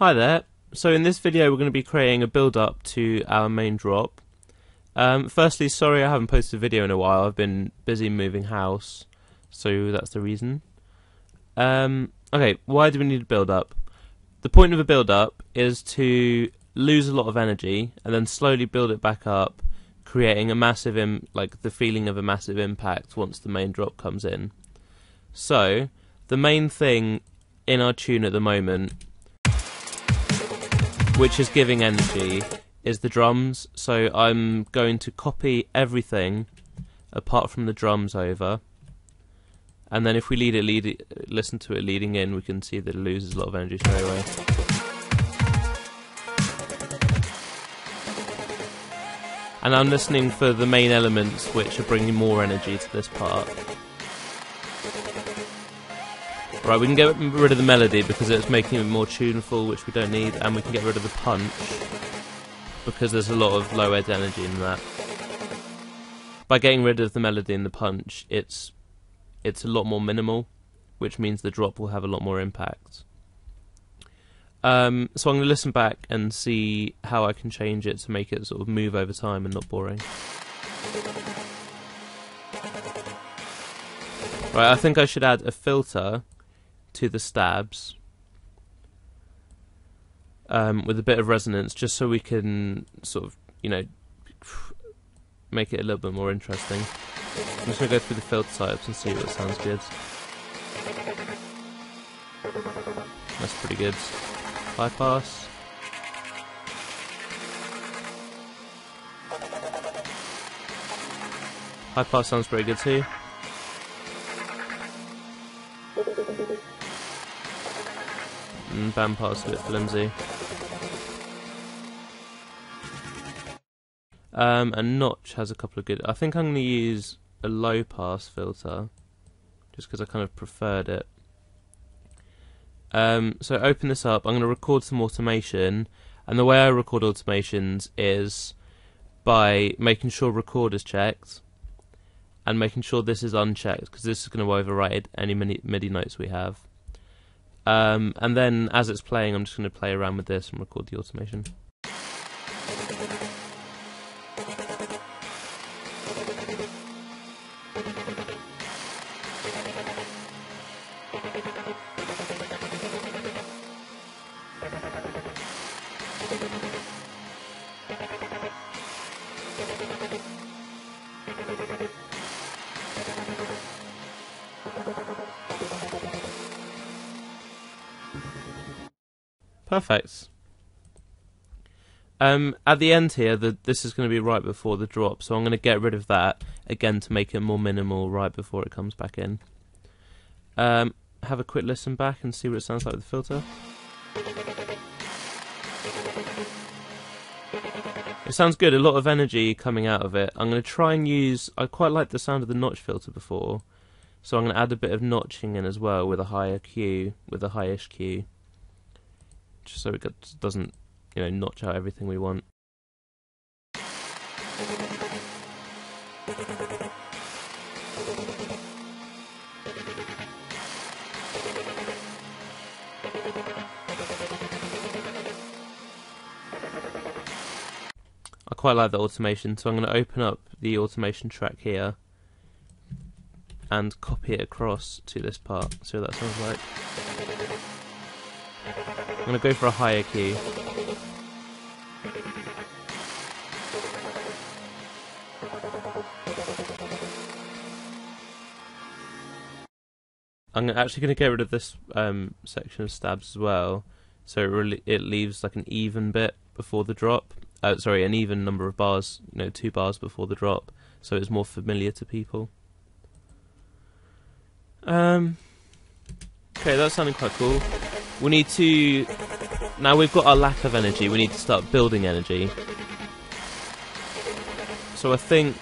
Hi there. So in this video we're going to be creating a build-up to our main drop. Firstly, sorry I haven't posted a video in a while. I've been busy moving house, so that's the reason. Okay, why do we need a build-up? The point of a build-up is to lose a lot of energy and then slowly build it back up, creating a massive, the feeling of a massive impact once the main drop comes in. So, the main thing in our tune at the moment, which is giving energy, is the drums. So I'm going to copy everything apart from the drums over, and then if we listen to it leading in, we can see that it loses a lot of energy straight away. And I'm listening for the main elements which are bringing more energy to this part. Right, we can get rid of the melody because it's making it more tuneful, which we don't need, and we can get rid of the punch because there's a lot of low-end energy in that. By getting rid of the melody and the punch, it's a lot more minimal, which means the drop will have a lot more impact. So I'm going to listen back and see how I can change it to make it sort of move over time and not boring. Right, I think I should add a filter to the stabs with a bit of resonance, just so we can sort of, make it a little bit more interesting. I'm just going to go through the filter types and see what sounds good. That's pretty good. High pass. High pass sounds pretty good too. Band pass a bit flimsy. And notch has a couple of good. I think I'm going to use a low pass filter, just because I kind of preferred it. So open this up. I'm going to record some automation, and the way I record automations is by making sure record is checked, and making sure this is unchecked, because this is going to override any MIDI notes we have. And then as it's playing, I'm just going to play around with this and record the automation. Perfect. At the end here, this is going to be right before the drop, so I'm going to get rid of that, again to make it more minimal right before it comes back in. Have a quick listen back and see what it sounds like with the filter. It sounds good, a lot of energy coming out of it. I'm going to try and use, I quite like the sound of the notch filter before, so I'm going to add a bit of notching in as well with a higher Q, with a highish Q. Just so it doesn't, notch out everything we want. I quite like the automation, so I'm going to open up the automation track here and copy it across to this part. See what that sounds like. I'm going to go for a higher key. I'm actually going to get rid of this section of stabs as well, so it leaves like an even bit before the drop. Sorry, an even number of bars, 2 bars before the drop, so it's more familiar to people. Okay, that's sounding quite cool. We need to, now we've got our lack of energy, we need to start building energy. So I think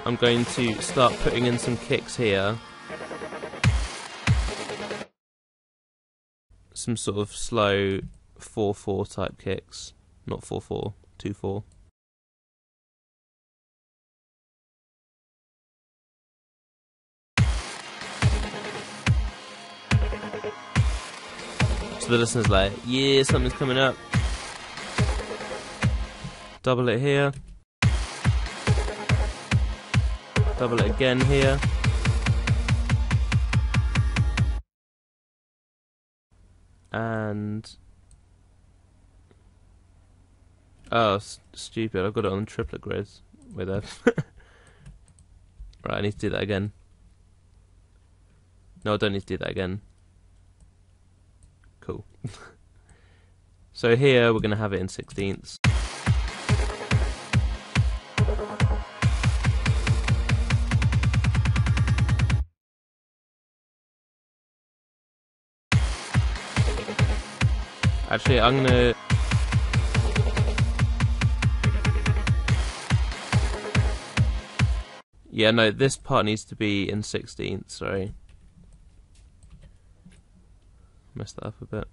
I'm going to start putting in some kicks here. Some sort of slow 4/4 type kicks, not 4/4, 2/4. So the listener's like, yeah, something's coming up. Double it here. Double it again here. And... oh, stupid, I've got it on triplet grids. Wait there. Right, I need to do that again. No, I don't need to do that again. Cool. So here we're going to have it in 16ths. Actually, I'm going to... yeah, no, this part needs to be in 16th, sorry. Messed that up a bit.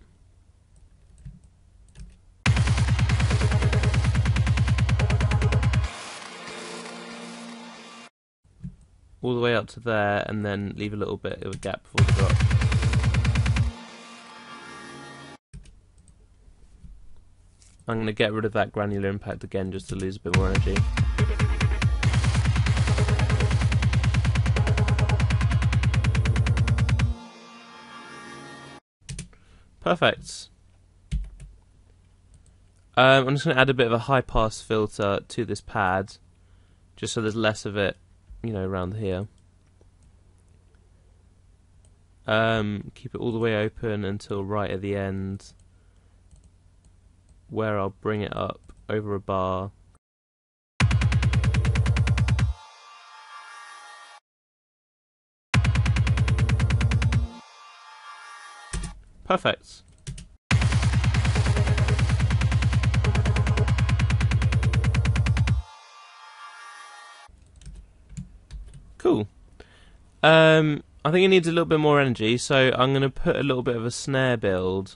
All the way up to there, and then leave a little bit of a gap before the drop. I'm going to get rid of that granular impact again just to lose a bit more energy. Perfect. I'm just going to add a bit of a high pass filter to this pad, just so there's less of it, you know, around here. Keep it all the way open until right at the end, where I'll bring it up over a bar. Perfect. Cool. I think it needs a little bit more energy, so I'm going to put a little bit of a snare build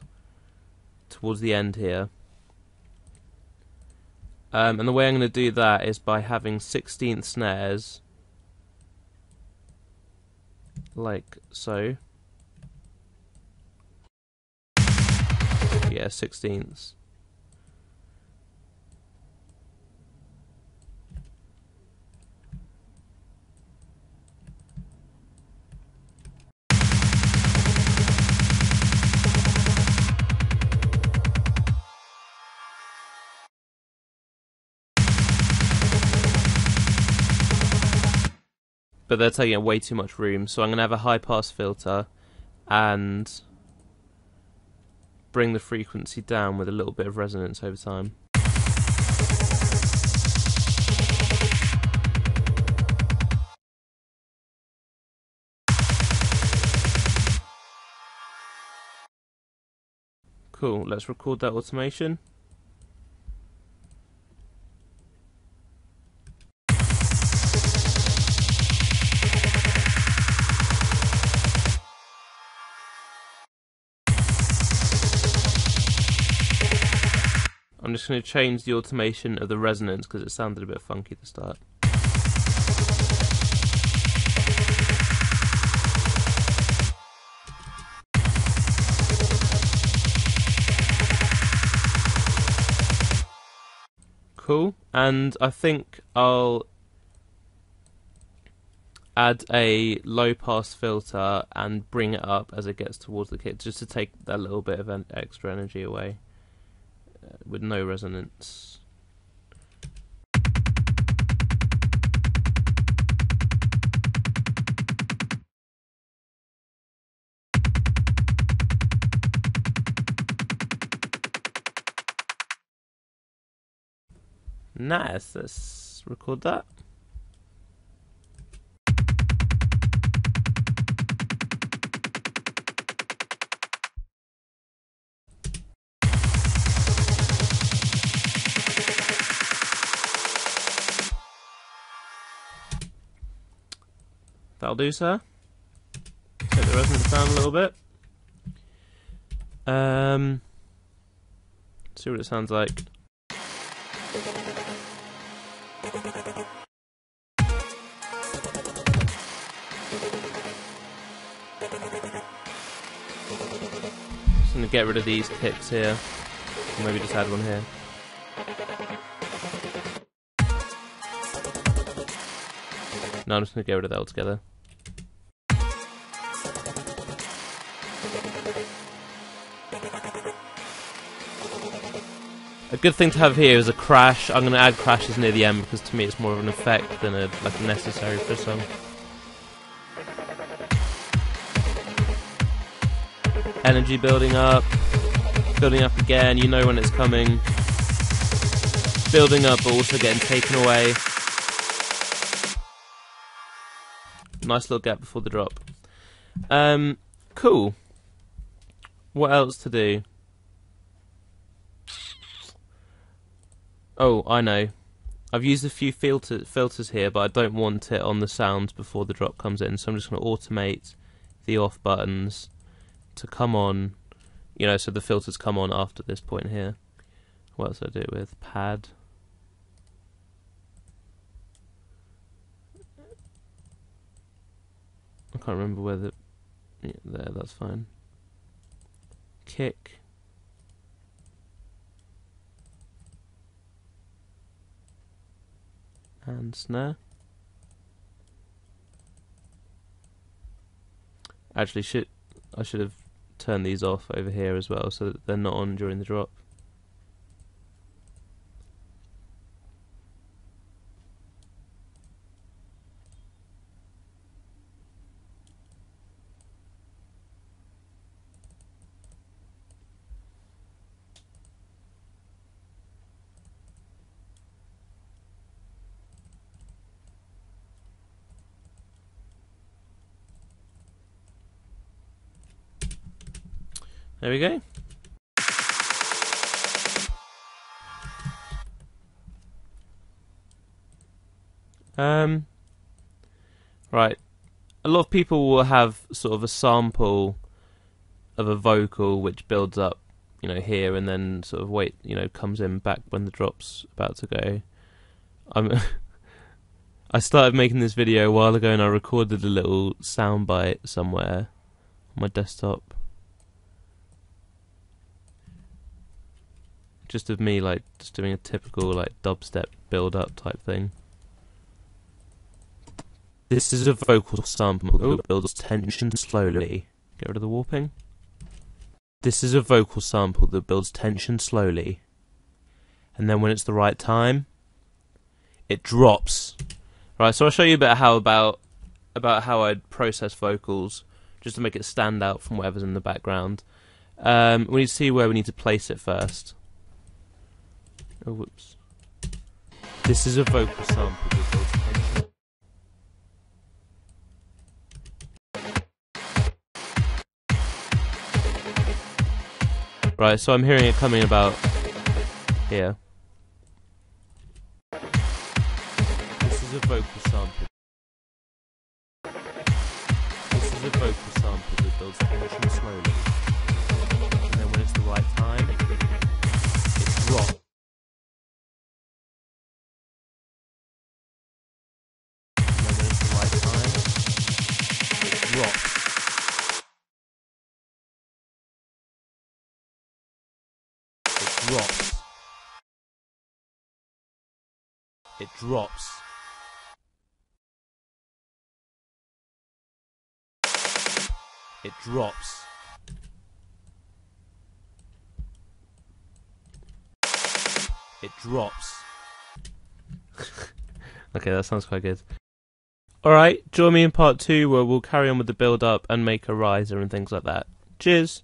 towards the end here. And the way I'm going to do that is by having 16th snares, like so. Yeah, 16ths. But they're taking up way too much room, so I'm going to have a high pass filter and bring the frequency down with a little bit of resonance over time. Cool, let's record that automation. I'm just going to change the automation of the resonance because it sounded a bit funky at the start. Cool, and I think I'll add a low pass filter and bring it up as it gets towards the kick, just to take that little bit of extra energy away. With no resonance. Nice, let's record that. That'll do, sir. Take the resonance down a little bit. See what it sounds like. Just gonna to get rid of these kicks here, or maybe just add one here. No, I'm just going to get rid of that altogether. A good thing to have here is a crash. I'm going to add crashes near the end because to me it's more of an effect than like necessary for a song. Energy building up again, you know when it's coming. Building up but also getting taken away. Nice little gap before the drop. Cool. What else to do? Oh, I know. I've used a few filters here, but I don't want it on the sound before the drop comes in, so I'm just going to automate the off buttons to come on, you know, so the filters come on after this point here. What else do I do it with? Pad. I can't remember whether... Yeah, there, that's fine. Kick. And snare. Actually, I should have turned these off over here as well, so that they're not on during the drop. There we go. Right. A lot of people will have sort of a sample of a vocal which builds up, you know, here and then sort of comes in back when the drop's about to go. I started making this video a while ago and I recorded a little soundbite somewhere on my desktop. Just of me, like, just doing a typical, like, dubstep build-up type thing. This is a vocal sample that builds tension slowly. Get rid of the warping. This is a vocal sample that builds tension slowly. And then when it's the right time, it drops. Right, so I'll show you a bit about how I'd process vocals, just to make it stand out from whatever's in the background. We need to see where we need to place it first. Oh, whoops. This is a vocal sample that builds tension. Right, so I'm hearing it coming about here. This is a vocal sample. This is a vocal sample that builds tension slowly. And then when it's the right time, it drops. It drops. It drops. It drops. Okay, that sounds quite good. Alright, join me in part 2 where we'll carry on with the build up and make a riser and things like that. Cheers!